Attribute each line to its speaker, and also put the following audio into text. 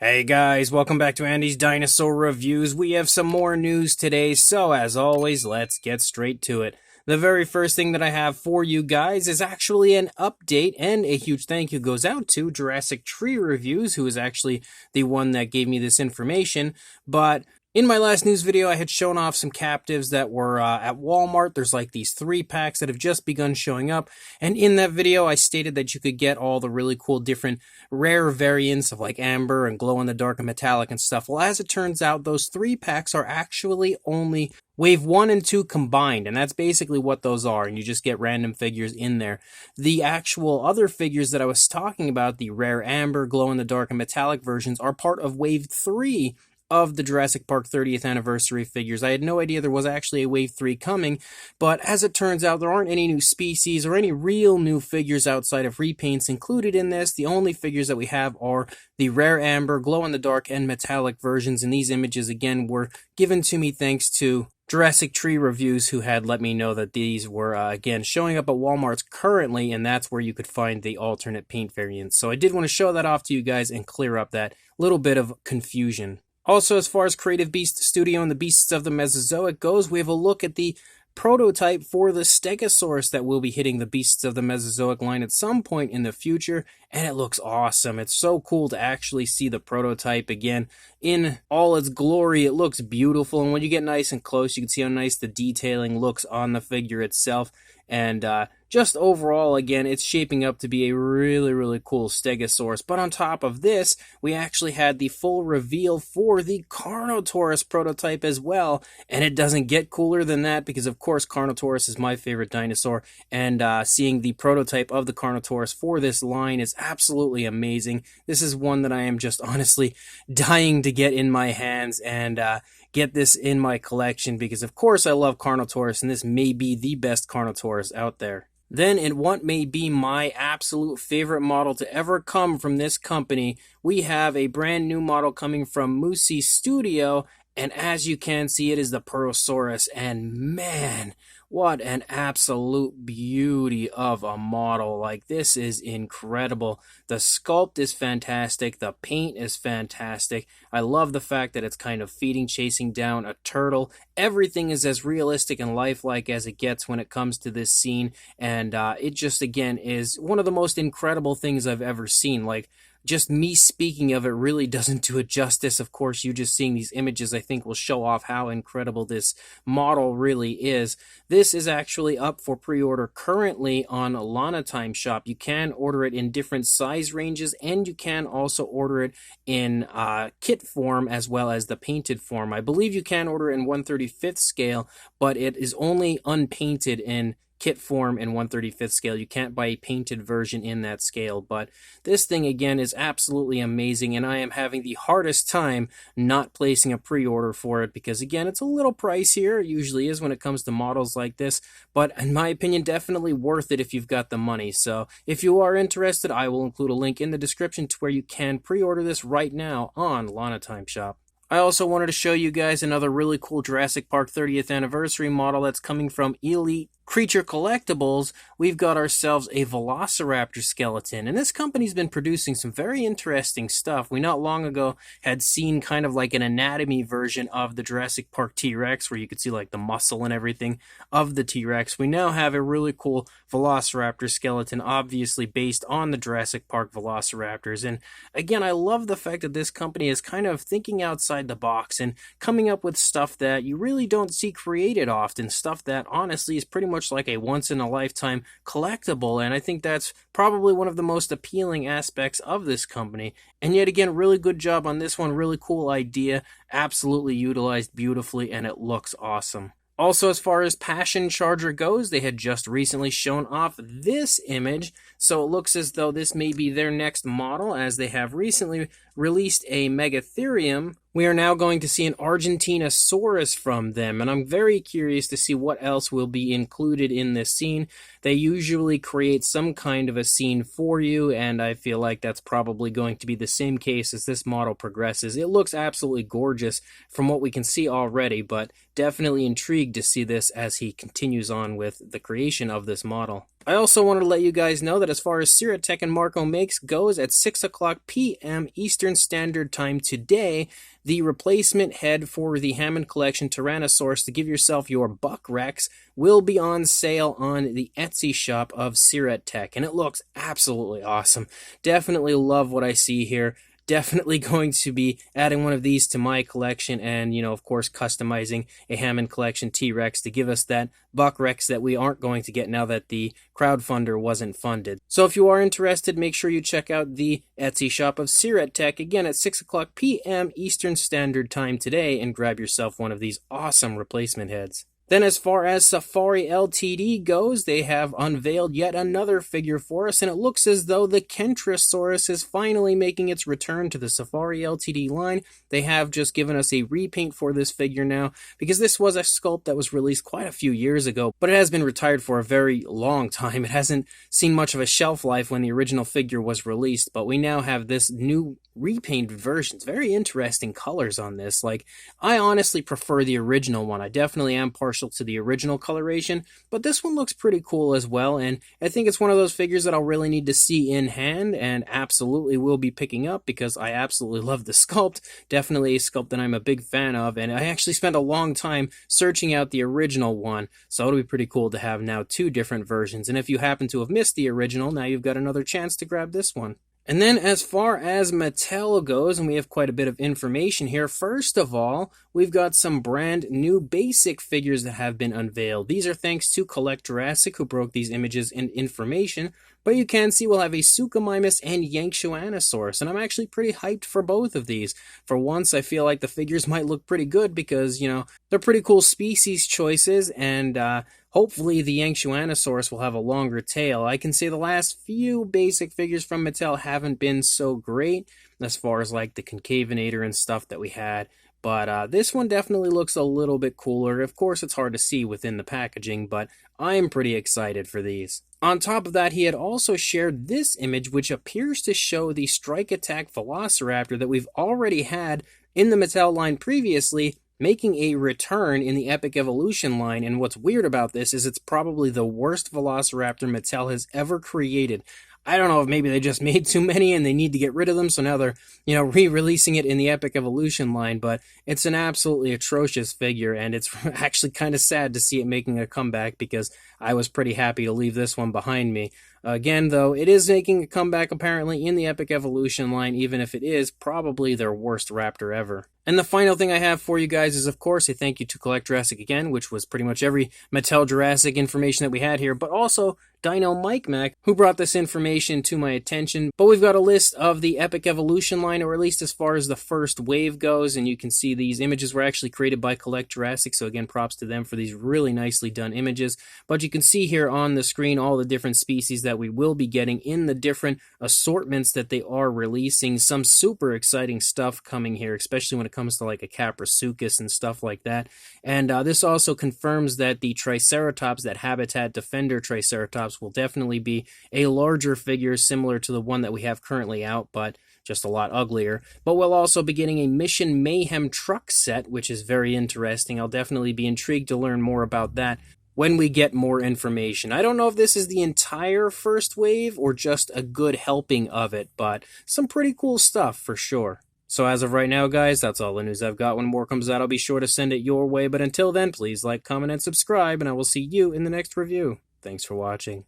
Speaker 1: Hey guys, welcome back to Andy's Dinosaur Reviews. We have some more news today, so as always, let's get straight to it. The very first thing that I have for you guys is actually an update, and a huge thank you goes out to Jurassic Tree Reviews, who is actually the one that gave me this information. But in my last news video, I had shown off some Captivz that were at Walmart. There's like these 3-packs that have just begun showing up. And in that video, I stated that you could get all the really cool different rare variants of like amber and glow-in-the-dark and metallic and stuff. Well, as it turns out, those 3-packs are actually only Wave 1 and 2 combined, and that's basically what those are, and you just get random figures in there. The actual other figures that I was talking about, the rare amber, glow-in-the-dark, and metallic versions, are part of Wave 3 of the Jurassic Park 30th anniversary figures. I had no idea there was actually a Wave 3 coming, but as it turns out, there aren't any new species or any real new figures outside of repaints included in this. The only figures that we have are the rare amber, glow-in-the-dark, and metallic versions, and these images, again, were given to me thanks to Jurassic Tree Reviews, who had let me know that these were, again, showing up at Walmart's currently, and that's where you could find the alternate paint variants. So I did want to show that off to you guys and clear up that little bit of confusion. Also, as far as Creative Beast Studio and the Beasts of the Mesozoic goes, we have a look at the prototype for the Stegosaurus that will be hitting the Beasts of the Mesozoic line at some point in the future, and it looks awesome. It's so cool to actually see the prototype again in all its glory. It looks beautiful, and when you get nice and close, you can see how nice the detailing looks on the figure itself, and just overall, again, it's shaping up to be a really cool Stegosaurus. But on top of this, we actually had the full reveal for the Carnotaurus prototype as well. And it doesn't get cooler than that because, of course, Carnotaurus is my favorite dinosaur. And seeing the prototype of the Carnotaurus for this line is absolutely amazing. This is one that I am just honestly dying to get in my hands and get this in my collection because, of course, I love Carnotaurus, and this may be the best Carnotaurus out there. Then, in what may be my absolute favorite model to ever come from this company, we have a brand new model coming from Musee Studio, and as you can see, it is the Pearlsaurus, and man, what an absolute beauty of a model. Like, this is incredible. The sculpt is fantastic. The paint is fantastic. I love the fact that it's kind of feeding, chasing down a turtle. Everything is as realistic and lifelike as it gets when it comes to this scene. And it just, again, is one of the most incredible things I've ever seen. Like, just me speaking of it really doesn't do it justice. Of course, you just seeing these images, I think, will show off how incredible this model really is. This is actually up for pre-order currently on Lana Time Shop. You can order it in different size ranges, and you can also order it in kit form as well as the painted form. I believe you can order it in 1/35th scale, but it is only unpainted in kit form and 1/35th scale. You can't buy a painted version in that scale, but this thing again is absolutely amazing, and I am having the hardest time not placing a pre-order for it because again, it's a little pricier. It usually is when it comes to models like this, but in my opinion, definitely worth it if you've got the money. So if you are interested, I will include a link in the description to where you can pre-order this right now on Lana Time Shop. I also wanted to show you guys another really cool Jurassic Park 30th anniversary model that's coming from Elite Creature Collectibles. We've got ourselves a Velociraptor skeleton, and this company's been producing some very interesting stuff. We not long ago had seen kind of like an anatomy version of the Jurassic Park T-Rex where you could see like the muscle and everything of the T-Rex. We now have a really cool Velociraptor skeleton, obviously based on the Jurassic Park Velociraptors. And again, I love the fact that this company is kind of thinking outside the box and coming up with stuff that you really don't see created often, stuff that honestly is pretty much like a once-in-a-lifetime collectible, and I think that's probably one of the most appealing aspects of this company. And yet again, really good job on this one, really cool idea, absolutely utilized beautifully, and it looks awesome. Also, as far as Passion Charger goes, they had just recently shown off this image, so it looks as though this may be their next model, as they have recently released a Megatherium. We are now going to see an Argentinosaurus from them, and I'm very curious to see what else will be included in this scene. They usually create some kind of a scene for you, and I feel like that's probably going to be the same case as this model progresses. It looks absolutely gorgeous from what we can see already, but definitely intrigued to see this as he continues on with the creation of this model. I also wanted to let you guys know that as far as Syrett Tech and Marco Makes goes, at 6 o'clock p.m. Eastern Standard Time today, the replacement head for the Hammond Collection Tyrannosaurus to give yourself your Buck Rex will be on sale on the Etsy shop of Syrett Tech, and it looks absolutely awesome. Definitely love what I see here. Definitely going to be adding one of these to my collection and, of course, customizing a Hammond Collection T-Rex to give us that Buck Rex that we aren't going to get now that the crowdfunder wasn't funded. So if you are interested, make sure you check out the Etsy shop of Syrett Tech again at 6 o'clock p.m. Eastern Standard Time today and grab yourself one of these awesome replacement heads. Then as far as Safari LTD goes, they have unveiled yet another figure for us, and it looks as though the Kentrosaurus is finally making its return to the Safari LTD line. They have just given us a repaint for this figure now, because this was a sculpt that was released quite a few years ago, but it has been retired for a very long time. It hasn't seen much of a shelf life when the original figure was released, but we now have this new repainted version. It's very interesting colors on this. I honestly prefer the original one. I definitely am partial to the original coloration, but this one looks pretty cool as well, and I think it's one of those figures that I'll really need to see in hand and absolutely will be picking up because I absolutely love the sculpt. Definitely a sculpt that I'm a big fan of, and I actually spent a long time searching out the original one, so it'll be pretty cool to have now two different versions, and if you happen to have missed the original, now you've got another chance to grab this one. And then as far as Mattel goes, and we have quite a bit of information here, first of all, we've got some brand new basic figures that have been unveiled. These are thanks to Collect Jurassic, who broke these images and information, but you can see we'll have a Suchomimus and Yanchuanosaurus, and I'm actually pretty hyped for both of these. For once, I feel like the figures might look pretty good because, they're pretty cool species choices, and hopefully the Yanchuanosaurus will have a longer tail. I can say the last few basic figures from Mattel haven't been so great as far as the Concavinator and stuff that we had, but this one definitely looks a little bit cooler. Of course, it's hard to see within the packaging, but I'm pretty excited for these. On top of that, he had also shared this image, which appears to show the Strike Attack Velociraptor that we've already had in the Mattel line previously, making a return in the Epic Evolution line, and what's weird about this is it's probably the worst Velociraptor Mattel has ever created. I don't know if maybe they just made too many and they need to get rid of them, so now they're, re-releasing it in the Epic Evolution line, but it's an absolutely atrocious figure, and it's actually kind of sad to see it making a comeback because I was pretty happy to leave this one behind me. Again, though, it is making a comeback apparently in the Epic Evolution line, even if it is probably their worst raptor ever. And the final thing I have for you guys is, of course, a thank you to Collect Jurassic again, which was pretty much every Mattel Jurassic information that we had here, but also Dino Mike Mac, who brought this information to my attention. But we've got a list of the Epic Evolution line, or at least as far as the first wave goes, and you can see these images were actually created by Collect Jurassic, so again, props to them for these really nicely done images. But you can see here on the screen all the different species that we will be getting in the different assortments that they are releasing. Some super exciting stuff coming here, especially when it comes to a Caprasuchus and stuff like that. And this also confirms that the Triceratops, that Habitat Defender Triceratops, will definitely be a larger figure similar to the one that we have currently out, but just a lot uglier. But we'll also be getting a Mission Mayhem truck set, which is very interesting. I'll definitely be intrigued to learn more about that when we get more information. I don't know if this is the entire first wave or just a good helping of it, but some pretty cool stuff for sure. So as of right now, guys, that's all the news I've got. When more comes out, I'll be sure to send it your way. But until then, please like, comment, and subscribe, and I will see you in the next review. Thanks for watching.